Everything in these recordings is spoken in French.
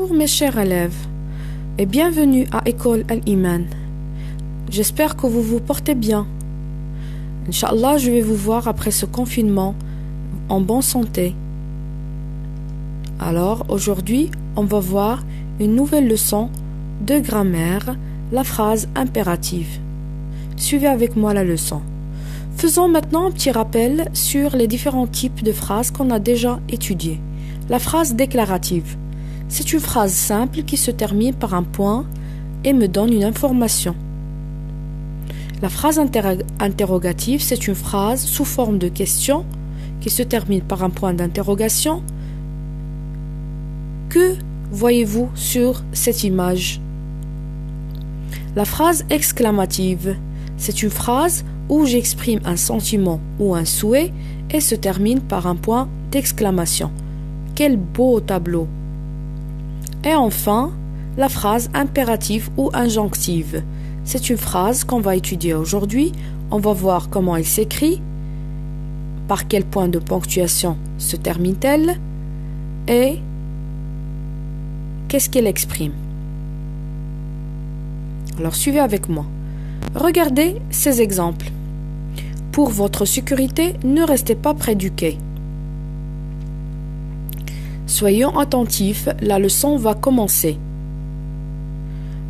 Bonjour mes chers élèves et bienvenue à École Al-Iman. J'espère que vous vous portez bien. Inch'Allah, je vais vous voir après ce confinement en bonne santé. Alors, aujourd'hui, on va voir une nouvelle leçon de grammaire, la phrase impérative. Suivez avec moi la leçon. Faisons maintenant un petit rappel sur les différents types de phrases qu'on a déjà étudiées. La phrase déclarative. C'est une phrase simple qui se termine par un point et me donne une information. La phrase interrogative, c'est une phrase sous forme de question qui se termine par un point d'interrogation. Que voyez-vous sur cette image? La phrase exclamative, c'est une phrase où j'exprime un sentiment ou un souhait et se termine par un point d'exclamation. Quel beau tableau! Et enfin, la phrase impérative ou injonctive. C'est une phrase qu'on va étudier aujourd'hui. On va voir comment elle s'écrit, par quel point de ponctuation se termine-t-elle et qu'est-ce qu'elle exprime. Alors suivez avec moi. Regardez ces exemples. Pour votre sécurité, ne restez pas près du quai. Soyons attentifs, la leçon va commencer.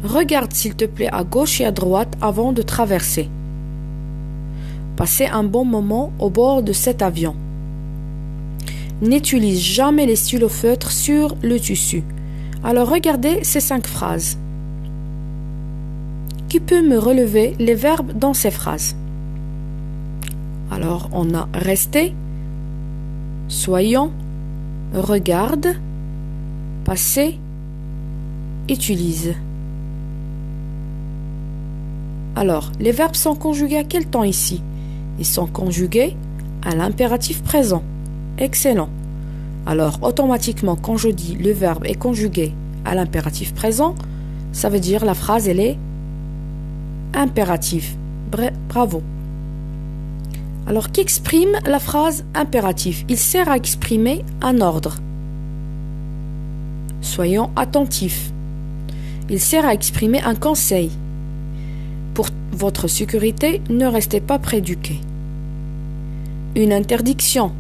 Regarde s'il te plaît à gauche et à droite avant de traverser. Passez un bon moment au bord de cet avion. N'utilise jamais les stylos feutres sur le tissu. Alors regardez ces 5 phrases. Qui peut me relever les verbes dans ces phrases? Alors on a rester, soyons, regarde, passer, utilise. Alors, les verbes sont conjugués à quel temps ici? Ils sont conjugués à l'impératif présent. Excellent. Alors, automatiquement, quand je dis le verbe est conjugué à l'impératif présent, ça veut dire la phrase, elle est impérative. Bravo. Alors, qu'exprime la phrase impérative? Il sert à exprimer un ordre. Soyons attentifs. Il sert à exprimer un conseil. Pour votre sécurité, ne restez pas près du quai. Une interdiction.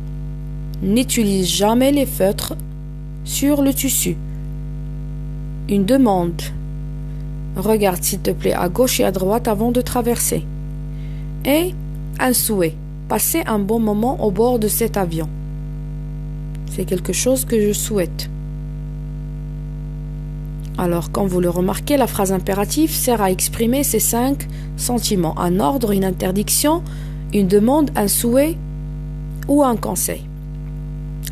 N'utilise jamais les feutres sur le tissu. Une demande. Regarde s'il te plaît à gauche et à droite avant de traverser. Et un souhait. Passer un bon moment au bord de cet avion. C'est quelque chose que je souhaite. Alors, quand vous le remarquez, la phrase impérative sert à exprimer ces 5 sentiments. Un ordre, une interdiction, une demande, un souhait ou un conseil.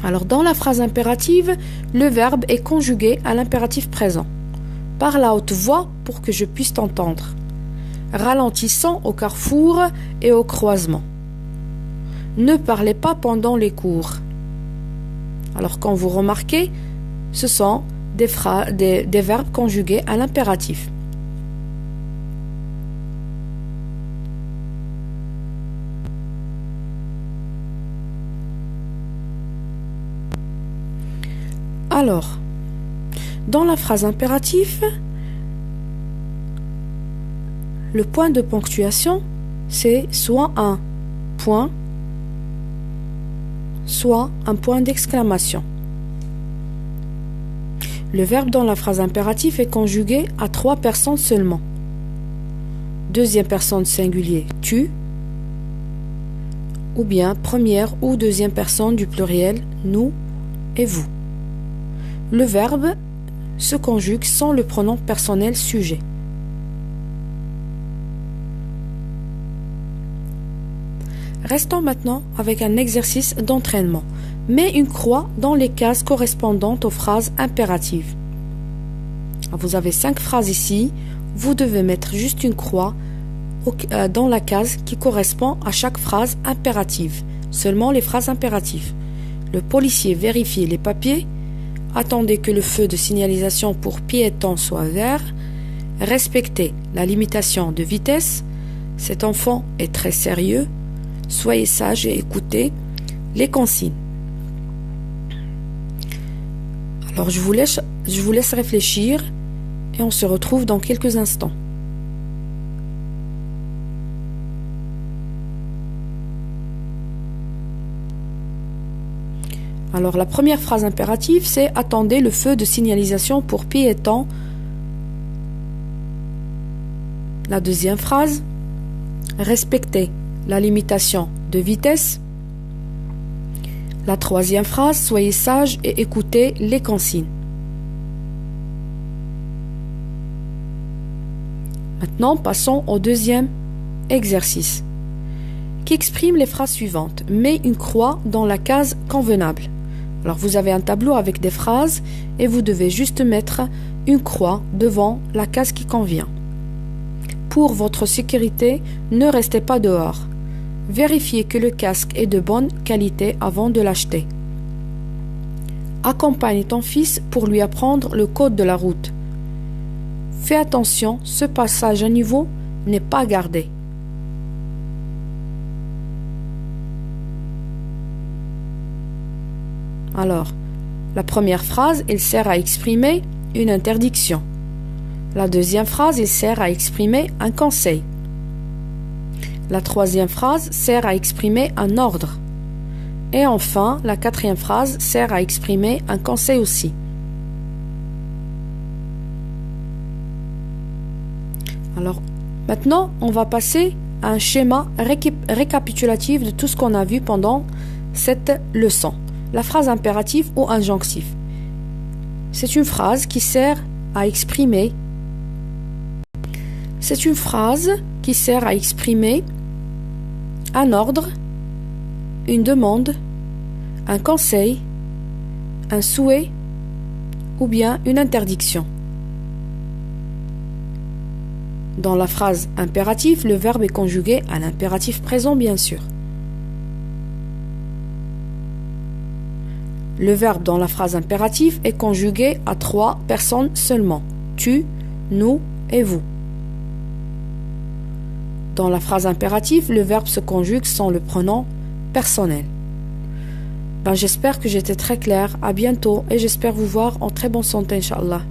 Alors, dans la phrase impérative, le verbe est conjugué à l'impératif présent. Parle à haute voix pour que je puisse t'entendre. Ralentissant au carrefour et au croisement. Ne parlez pas pendant les cours. Alors, quand vous remarquez, ce sont des verbes conjugués à l'impératif. Alors, dans la phrase impérative, le point de ponctuation, c'est soit un point, soit un point d'exclamation. Le verbe dans la phrase impérative est conjugué à 3 personnes seulement. Deuxième personne singulier, tu, ou bien première ou deuxième personne du pluriel, nous et vous. Le verbe se conjugue sans le pronom personnel sujet. Restons maintenant avec un exercice d'entraînement. Mets une croix dans les cases correspondantes aux phrases impératives. Vous avez 5 phrases ici. Vous devez mettre juste une croix dans la case qui correspond à chaque phrase impérative. Seulement les phrases impératives. Le policier vérifie les papiers. Attendez que le feu de signalisation pour piétons soit vert. Respectez la limitation de vitesse. Cet enfant est très sérieux. Soyez sage et écoutez les consignes. Alors je vous laisse réfléchir et on se retrouve dans quelques instants. Alors la première phrase impérative, c'est « Attendez le feu de signalisation pour piétons ». La deuxième phrase, « Respectez la limitation de vitesse ». La troisième phrase, « Soyez sages et écoutez les consignes ». Maintenant, passons au deuxième exercice, qui exprime les phrases suivantes. Mets une croix dans la case convenable. Alors vous avez un tableau avec des phrases et vous devez juste mettre une croix devant la case qui convient. Pour votre sécurité, ne restez pas dehors. Vérifiez que le casque est de bonne qualité avant de l'acheter. Accompagne ton fils pour lui apprendre le code de la route. Fais attention, ce passage à niveau n'est pas gardé. Alors, la première phrase, elle sert à exprimer une interdiction. La deuxième phrase, elle sert à exprimer un conseil. La troisième phrase sert à exprimer un ordre. Et enfin, la quatrième phrase sert à exprimer un conseil aussi. Alors, maintenant, on va passer à un schéma récapitulatif de tout ce qu'on a vu pendant cette leçon. La phrase impérative ou injonctif. C'est une phrase qui sert à exprimer. C'est une phrase qui sert à exprimer un ordre, une demande, un conseil, un souhait ou bien une interdiction. Dans la phrase impérative, le verbe est conjugué à l'impératif présent, bien sûr. Le verbe dans la phrase impérative est conjugué à 3 personnes seulement. Tu, nous et vous. Dans la phrase impérative, le verbe se conjugue sans le pronom personnel. J'espère que j'étais très claire. À bientôt et j'espère vous voir en très bonne santé, Inch'Allah.